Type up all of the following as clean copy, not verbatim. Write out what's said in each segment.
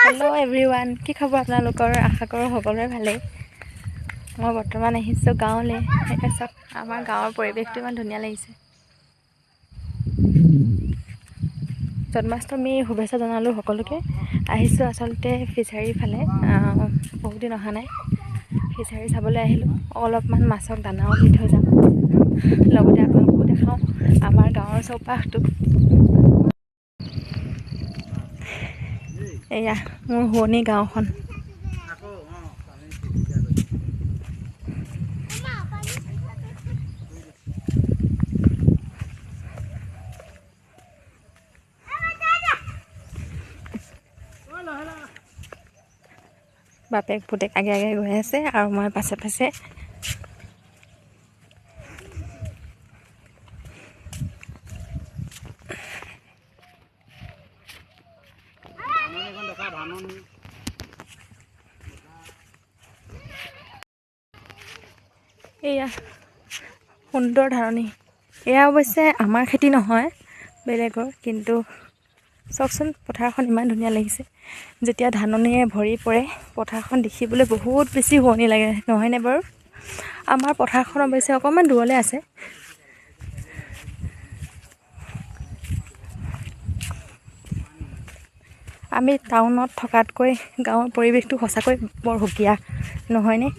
Hello' everyone, কি খবৰ আপোনালোকৰ? আশা কৰোঁ সকলোৰে ভালেই। মই বৰ্তমান আহিছোঁ গাঁৱলৈ। এতিয়া চাওক, আমাৰ গাঁৱৰ পৰিৱেশটো ইমান ধুনীয়া লাগিছে। জন্মাষ্টমীৰ শুভেচ্ছা জনালোঁ সকলোকে। আহিছোঁ আচলতে ফিচাৰীৰ ফালে, বহুত দিন অহা নাই। ফিচাৰী চাবলৈ আহিলোঁ। অলপমান মাছক দানাও দি থৈ যাম, লগতে আপোনালোককো দেখাওঁ আমাৰ গাঁৱৰ চৌপাশটো। এয়া মোৰ শুৱনি গাঁওখন। বাপেক পুতেক আগে আগে গৈ আছে আৰু মই পাছে পাছে। এয়া সুন্দৰ ধাৰণী। এয়া অৱশ্যে আমাৰ খেতি নহয়, বেলেগৰ, কিন্তু চাওকচোন পথাৰখন ইমান ধুনীয়া লাগিছে। যেতিয়া ধাননিয়ে ভৰি পৰে পথাৰখন দেখিবলৈ বহুত বেছি শুৱনি লাগে, নহয়নে বাৰু? আমাৰ পথাৰখন অৱশ্যে অকণমান দূৰলৈ আছে। আমি টাউনত থকাতকৈ গাঁৱৰ পৰিৱেশটো সঁচাকৈ বৰ সুকীয়া, নহয়নে?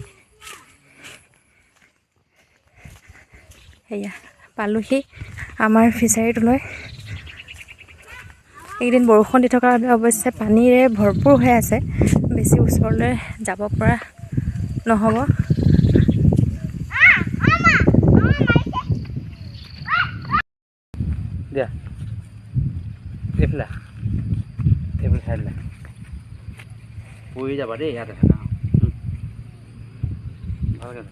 সেয়া পালোহি আমাৰ ফিচাৰীটোলৈ। এইকেইদিন বৰষুণ দি থকাৰ বাবে অৱশ্যে পানীৰে ভৰপূৰ হৈ আছে, বেছি ওচৰলৈ যাব পৰা নহ'ব। দিয়া এইফালে এইফালে চাইডলৈ পৰি যাবা দেই, ইয়াতে থাকা ভালকৈ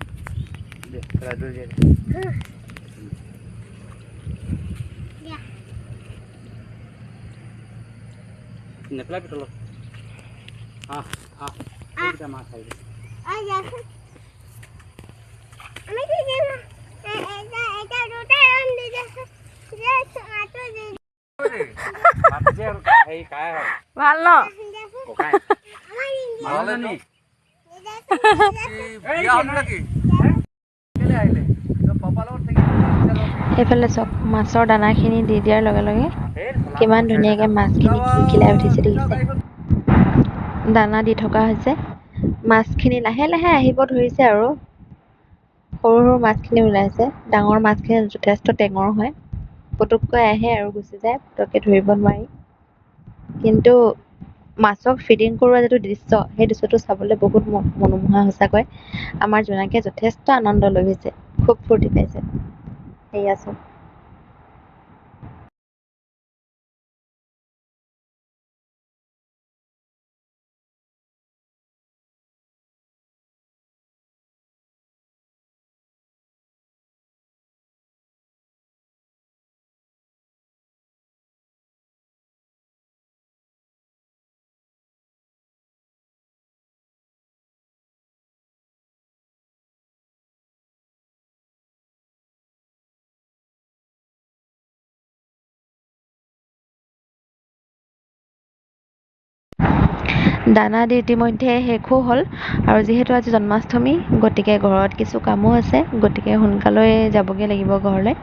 নেপেলাবি তলত। মাছ আহিব। ভাল ন? এইফালে চব মাছৰ দানাখিনি দি দিয়াৰ লগে লগে কিমান ধুনীয়াকৈ মাছখিনি খিলখিলাই উঠিছে দেখিছে। দানা দি থকা হৈছে, মাছখিনি লাহে লাহে আহিব ধৰিছে আৰু সৰু সৰু মাছখিনি ওলাইছে। ডাঙৰ মাছখিনি যথেষ্ট টেঙৰ হয়, পুটুককৈ আহে আৰু গুচি যায়, পটককৈ ধৰিব নোৱাৰি। কিন্তু মাছক ফিডিং কৰোৱা যিটো দৃশ্য, সেই দৃশ্যটো চাবলৈ বহুত মনোমোহা সঁচাকৈ। আমাৰ জোনাকীয়ে যথেষ্ট আনন্দ লৈ গৈছে, খুব ফূৰ্তি পাইছে। সেয়া চব দানা দি ইতিমধ্যে শেষো হ'ল, আৰু যিহেতু আজি জন্মাষ্টমী, গতিকে ঘৰত কিছু কামো আছে, গতিকে সোনকালে যাবগৈ লাগিব ঘৰলৈ।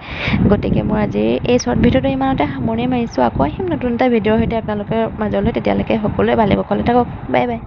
গতিকে মই আজি এই শ্বৰ্ট ভিডিঅ'টো ইমানতে সামৰণি মাৰিছোঁ। আকৌ আহিম নতুন এটা ভিডিঅ'ৰ সৈতে আপোনালোকৰ মাজলৈ। তেতিয়ালৈকে সকলোৱে ভালে কুশলে থাকক। Bye bye.